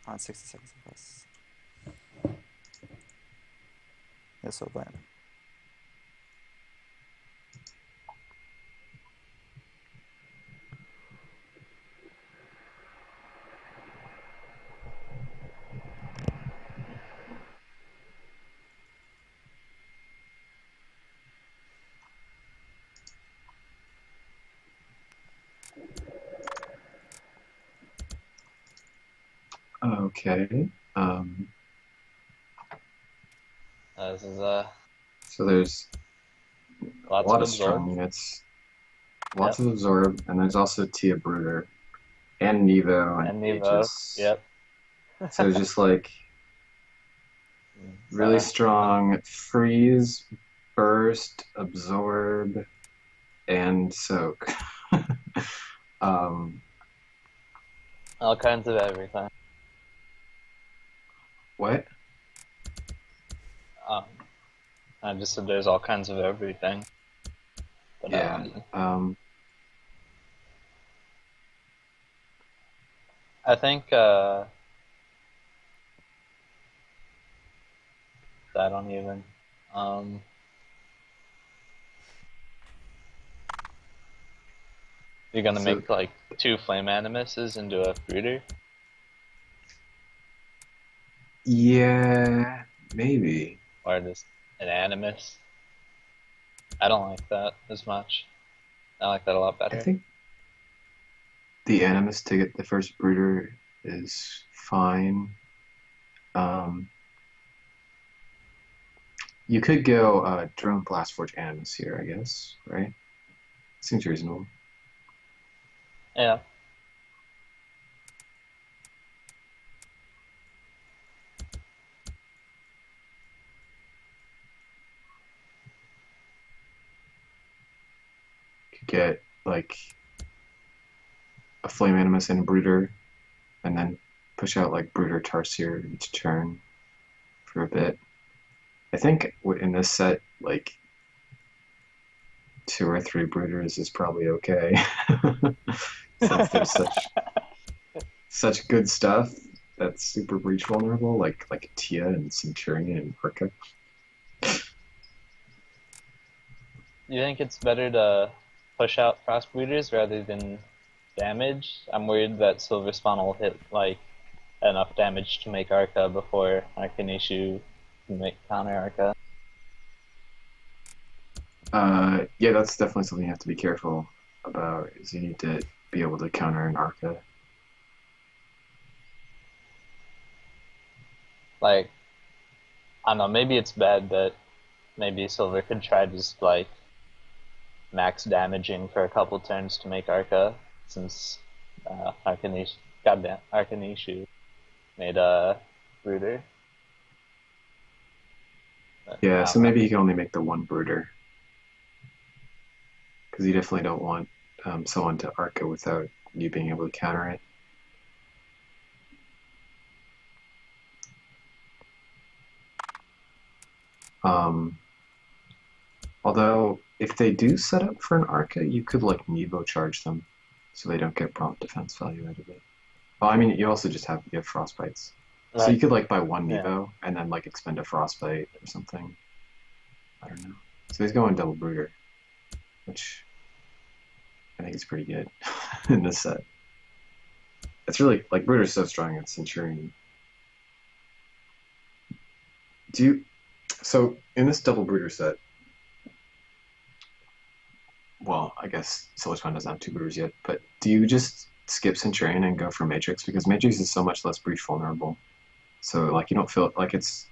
on 60 seconds of us. Yeah, so bland. Okay. This is So there's a lots lot of of strong absorb. units, lots of absorb, and there's also Tia Brooder and Nevo and And Nevo. Aegis. Yep. So it's just like really So, strong freeze, burst, absorb, and soak. um, all kinds of everything. what? Um, I just said there's all kinds of everything. But, Yeah. I think I don't even. You're gonna So make like 2 flame animuses into a brooder? yeah, maybe. Or just an animus? I don't like that as much. I like that a lot I better. think the Animus to get the first Brooder is fine. Um, you could go Drone Blastforge Animus here, I guess, right? Seems reasonable. Yeah. Could get like a Flame Animus and a Brooder, and then push out like Brooder Tarsier each turn for a bit. I think in this set, like 2 or 3 Brooders is probably okay. Since there's such good stuff that's super breach vulnerable, like Tia and Centurion and Orca. You think it's better to push out frost breeders rather than damage? I'm worried that Silver Spawn will hit like enough damage to make Arca before Arcanishu can make counter Arca. Yeah, that's definitely something you have to be careful about. Is you need to be able to counter an Arca. Like, I don't know, maybe it's bad, but maybe Silver could try just like max damaging for a couple turns to make Arca, since Arcanishu made a Brooder. But Yeah, I so don't know. maybe he can only make the one Brooder because you definitely don't want someone to Arca without you being able to counter it. Um, Although, if they do set up for an Arca, you could like Nevo charge them, so they don't get prompt defense value out of it. Well, I mean, you also just have frostbites, so Right. you could like buy one Yeah. Nevo and then like expend a frostbite or something. I don't know. So he's going double Brooder, which I think is pretty good in this set. It's really like Brooder's so strong at Centurion. Do you? So in this double Brooder set, well, I guess Silicon doesn't have 2 Brooders yet, but do you just skip Centurion and go for Matrix? Because Matrix is so much less breach vulnerable. So like you don't feel like it's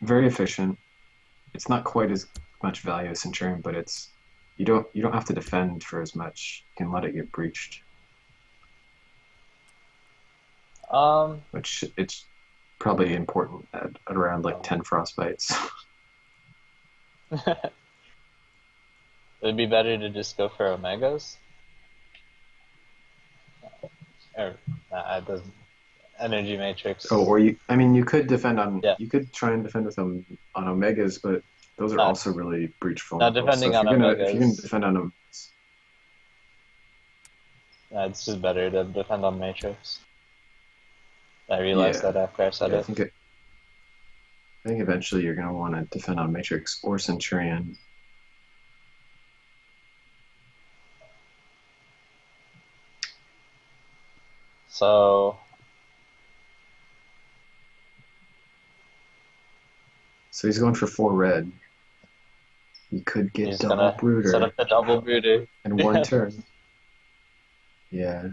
very efficient. It's not quite as much value as Centurion, but it's you don't have to defend for as much. You can let it get breached, Um. which it's probably important at around like 10 frostbites. It'd be better to just go for Omegas. Or it doesn't. Energy Matrix. Oh, or I mean, you could defend on, Yeah. you could try and defend with them on Omegas, but those are also really breach Now vulnerable. So depending on if you're gonna Omegas, defend on them, it's just better to defend on Matrix. I realized Yeah. that after I said Yeah, it. I think eventually you're going to want to defend on Matrix or Centurion. So So he's going for 4 red. He could get he's double gonna set Brooder up the double brooder. in 1 turn. Yeah.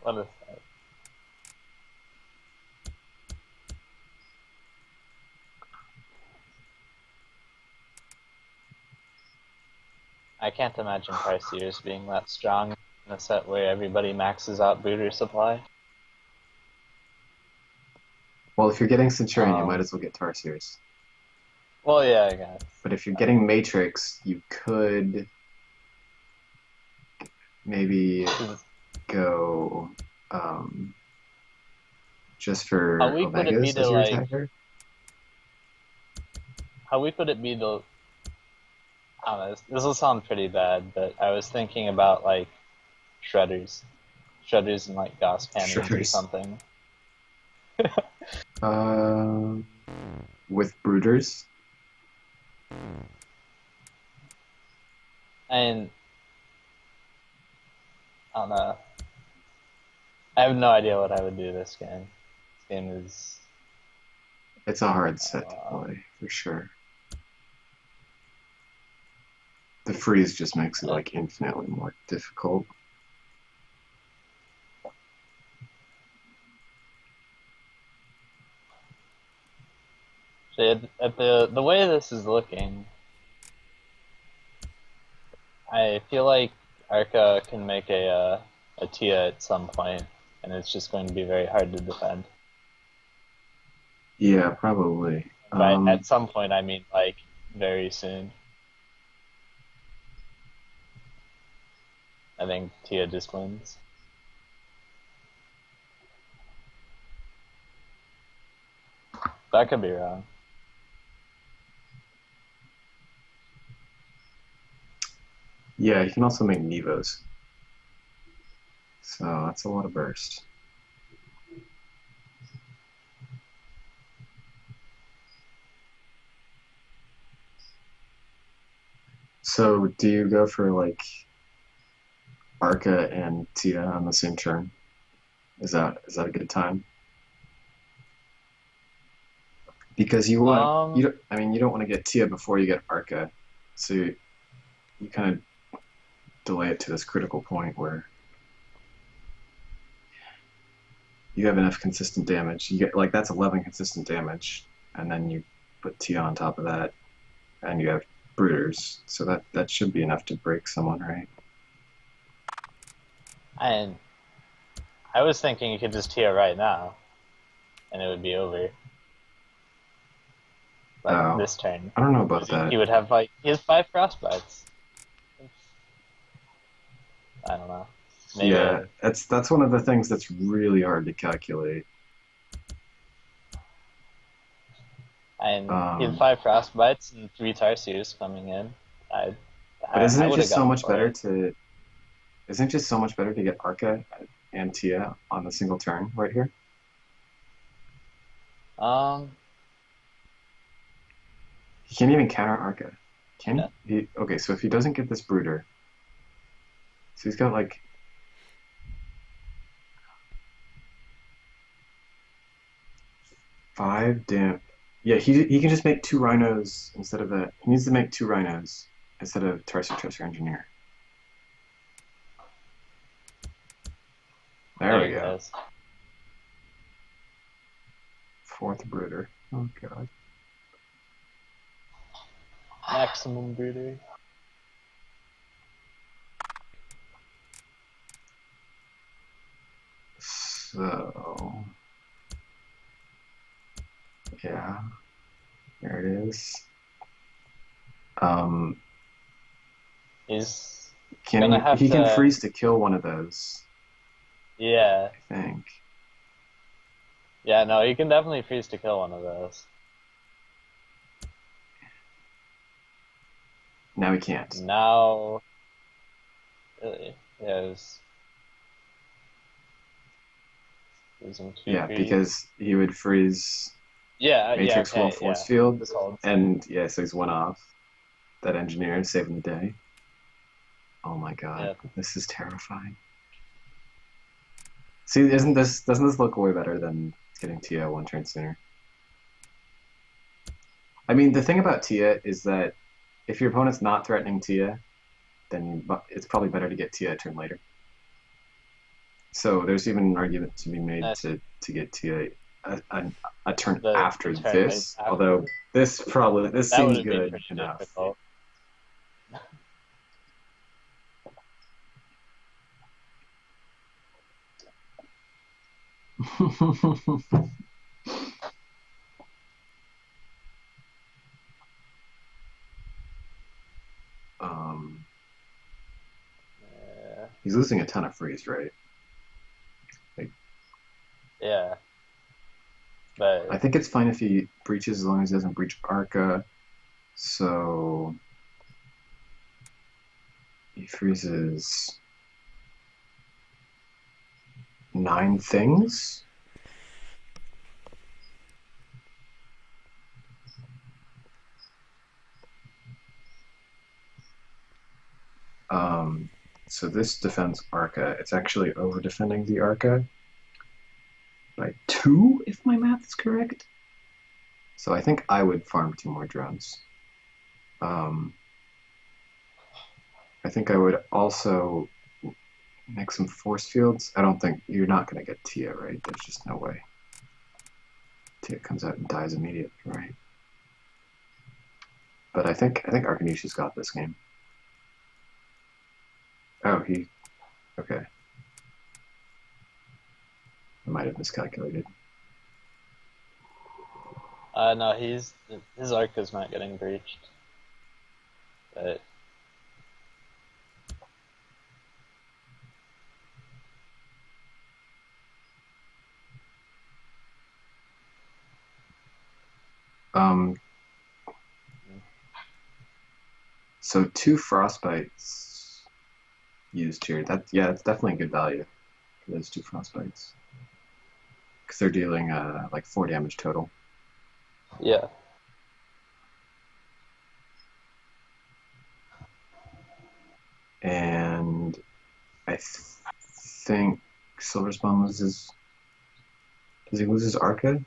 What is that? I can't imagine Tarsiers being that strong in a set where everybody maxes out brooder supply. Well, if you're getting Centurion, you might as well get Tarsiers. Well, yeah, I guess. But if you're getting Matrix, you could maybe go just for How weak would it be Omegas to as your like? attacker. How weak would it be to? I don't know. This will sound pretty bad, but I was thinking about like shredders, and like Gauss cannons or Shredders. something. With Brooders. And I don't know. I have no idea what I would do this game. This game is. It's a hard set to play, for sure. The freeze just makes it like infinitely more difficult. At the way this is looking, I feel like Arca can make a Tia at some point, and it's just going to be very hard to defend. Yeah, probably. At some point, I mean like very soon. I think Tia just wins. That could be wrong. Yeah, you can also make Nevos. So that's a lot of burst. So do you go for like Arca and Tia on the same turn? Is that a good time? Because you want you don't want to get Tia before you get Arca, so you kind of delay it to this critical point where you have enough consistent damage. You get like that's 11 consistent damage, and then you put Tia on top of that, and you have Brooders, so that should be enough to break someone, right? And I was thinking you could just Tia right now, and it would be over. Like this turn. I don't know about that. He would have like he has 5 frostbites. I don't know. Maybe yeah, that's one of the things that's really hard to calculate. And he had 5 frostbites and 3 Tarsiers coming in. But isn't it just so much better to? Isn't it just so much better to get Arca and Tia on the single turn right here? He can't even counter Arca. Can he? Okay, so if he doesn't get this Brooder, so he's got like 5 damn. Yeah, he can just make 2 rhinos instead of that. He needs to make 2 rhinos instead of Tarsier Engineer. There we go. 4th Brooder. Oh god. Maximum Brooder. So yeah, there it is. He can freeze to kill one of those. Yeah. I think. Yeah, no, he can definitely freeze to kill one of those. Now he can't. Now, really, yes. Losing two Yeah, trees. because he would freeze Yeah, Matrix okay, World Force yeah. Field, This holds. and yeah, so he's one off. That engineer saving the day. Oh my god, Yeah. this is terrifying. See, doesn't this look way better than getting Tia one turn sooner? I mean, the thing about Tia is that if your opponent's not threatening Tia, then it's probably better to get Tia a turn later. So there's even an argument to be made to get Tia a turn after the turn this. after. Although this That seems would be good pretty enough. difficult. He's losing a ton of freeze, right? Yeah. But I think it's fine if he breaches as long as he doesn't breach Arca. So he freezes 9 things. So this defends Arca. It's actually over defending the Arca by 2, if my math is correct. So I think I would farm 2 more drones. I think I would also make some force fields. I don't think you're not going to get Tia, right? There's just no way. Tia comes out and dies immediately, right? But I think Arcanicia's got this game. Oh, okay. I might have miscalculated. no, his arc is not getting breached. But So 2 frostbites used here. It's definitely good value for those 2 frostbites. Because they're dealing like 4 damage total. yeah. And I think Silverspawn loses. Does he lose his Arca?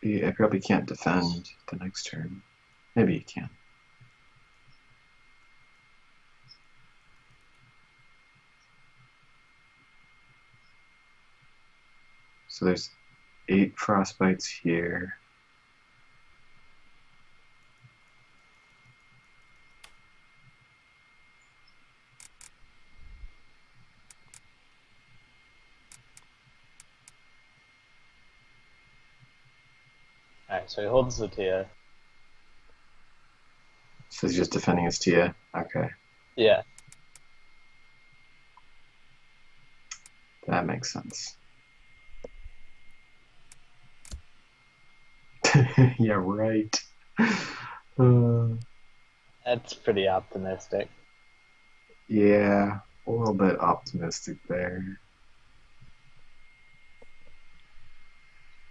I probably can't defend the next turn. Maybe he can. So there's 8 frostbites here. Alright, so he holds the Tia. So he's just defending his Tia. Okay. Yeah. That makes sense. Yeah, right. That's pretty optimistic. Yeah, a little bit optimistic there.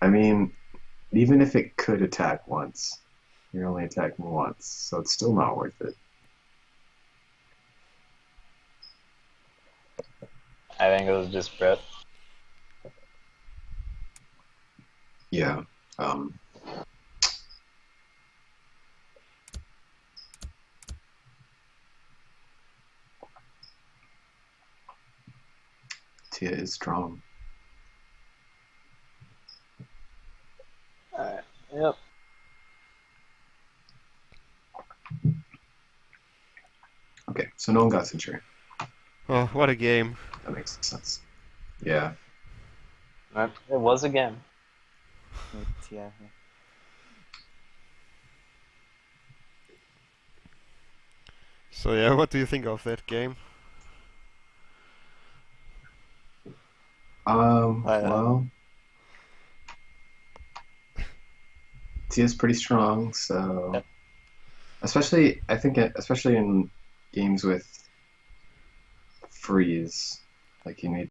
I mean, even if it could attack once, you're only attacking once, so it's still not worth it. I think it was just Brit. Yeah. Tia is strong. Alright, yep. Okay, so no one got Centurion. Oh, what a game. That makes sense. Yeah. It was again. Yeah. So yeah, what do you think of that game? Well, Tia's pretty strong, so Yep. especially in games with freeze, like you need